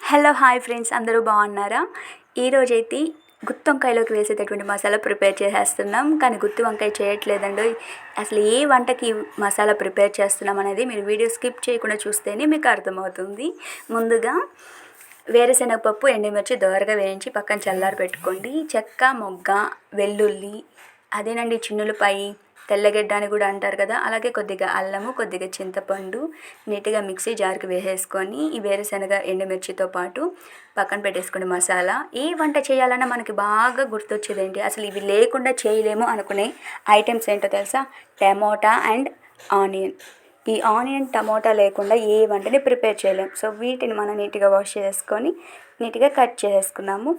Hello hi friends, అందరూ బాగున్నారా? ఈరోజైతే గుత్తి వంకాయలోకి వేసేటటువంటి మసాలా ప్రిపేర్ చేసేస్తున్నాం. కానీ గుత్తి వంకాయ చేయట్లేదండి. అసలు ఏ వంటకి మసాలా ప్రిపేర్ చేస్తున్నాం అనేది మీరు వీడియో స్కిప్ చేయకుండా చూస్తేనే మీకు అర్థమవుతుంది. ముందుగా వేరుశనగపప్పు, ఎండుమిర్చి దోరగా వేయించి పక్కన చల్లారి పెట్టుకోండి. చెక్క, మొగ్గ, వెల్లుల్లి, అదేనండి చిన్నులపాయి, తెల్లగడ్డ అని కూడా అంటారు కదా, అలాగే కొద్దిగా అల్లము, కొద్దిగా చింతపండు నీట్గా మిక్సీ జార్కి వేసేసుకొని ఈ వేరుశనగ, ఎండుమిర్చితో పాటు పక్కన పెట్టేసుకుని మసాలా. ఏ వంట చేయాలన్నా మనకి బాగా గుర్తొచ్చేది ఏంటి, అసలు ఇవి లేకుండా చేయలేము అనుకునే ఐటమ్స్ ఏంటో తెలుసా? Tomato and onion. ఈ ఆనియన్, టమోటా లేకుండా ఏ వంటని ప్రిపేర్ చేయలేము. సో వీటిని మనం నీట్గా వాష్ చేసుకొని నీట్గా కట్ చేసుకున్నాము.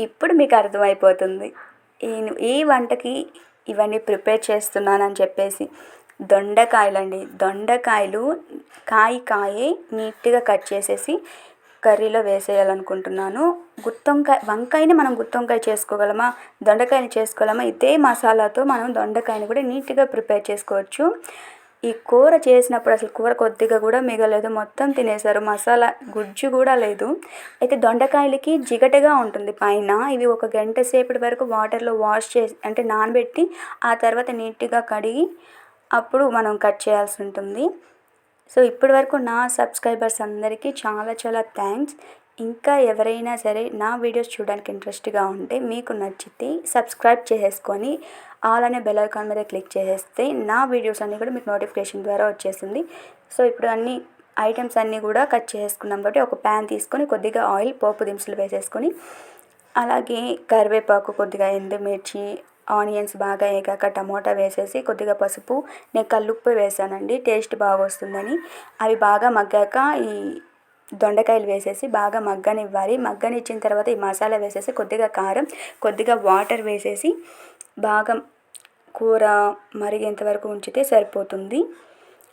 ఇప్పుడు మీకు అర్థమైపోతుంది ఈ వంటకి ఇవన్నీ ప్రిపేర్ చేస్తున్నానని చెప్పేసి. దొండకాయలండి, దొండకాయలు కాయే నీట్గా కట్ చేసేసి కర్రీలో వేసేయాలనుకుంటున్నాను. వంకాయని మనం గుత్తొంకాయ చేసుకోగలమా, దొండకాయని చేసుకోగలమా? ఇదే మసాలాతో మనం దొండకాయని కూడా నీట్గా ప్రిపేర్ చేసుకోవచ్చు. ఈ కూర చేసినప్పుడు అసలు కూర కొద్దిగా కూడా మిగలేదు, మొత్తం తినేశారు. మసాలా గుజ్జు కూడా లేదు. అయితే దొండకాయలకి జిగటగా ఉంటుంది పైన. ఇవి ఒక గంట సేపటి వరకు వాటర్లో వాష్ చేసి అంటే నానబెట్టి ఆ తర్వాత నీట్గా కడిగి అప్పుడు మనం కట్ చేయాల్సి ఉంటుంది. సో ఇప్పటి వరకు నా సబ్స్క్రైబర్స్ అందరికీ చాలా చాలా థ్యాంక్స్. ఇంకా ఎవరైనా సరే నా వీడియోస్ చూడడానికి ఇంట్రెస్ట్గా ఉంటే, మీకు నచ్చితే సబ్స్క్రైబ్ చేసేసుకొని ఆల్ అనే బెల్ ఐకాన్ మీద క్లిక్ చేసేస్తే నా వీడియోస్ అన్నీ కూడా మీకు నోటిఫికేషన్ ద్వారా వచ్చేస్తుంది. సో ఇప్పుడు అన్ని ఐటమ్స్ అన్నీ కూడా కట్ చేసుకున్నాం కాబట్టి ఒక ప్యాన్ తీసుకొని కొద్దిగా ఆయిల్, పోపు దినుసులు వేసేసుకొని, అలాగే కరివేపాకు, కొద్దిగా ఎండుమిర్చి, ఆనియన్స్ బాగా వేగాక టమోటా వేసేసి కొద్దిగా పసుపు, నేను కల్లుప్పు వేసానండి టేస్ట్ బాగా వస్తుందని. అవి బాగా మగ్గాక ఈ దొండకాయలు వేసేసి బాగా మగ్గనివ్వాలి. మగ్గనిచ్చిన తర్వాత ఈ మసాలా వేసేసి కొద్దిగా కారం, కొద్దిగా వాటర్ వేసేసి బాగా కూర మరిగేంత వరకు ఉంచితే సరిపోతుంది.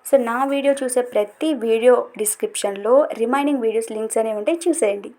సో నా వీడియో చూసే ప్రతి వీడియో డిస్క్రిప్షన్లో రిమైనింగ్ వీడియోస్ లింక్స్ అనేవి ఉంటాయి, చూసేయండి.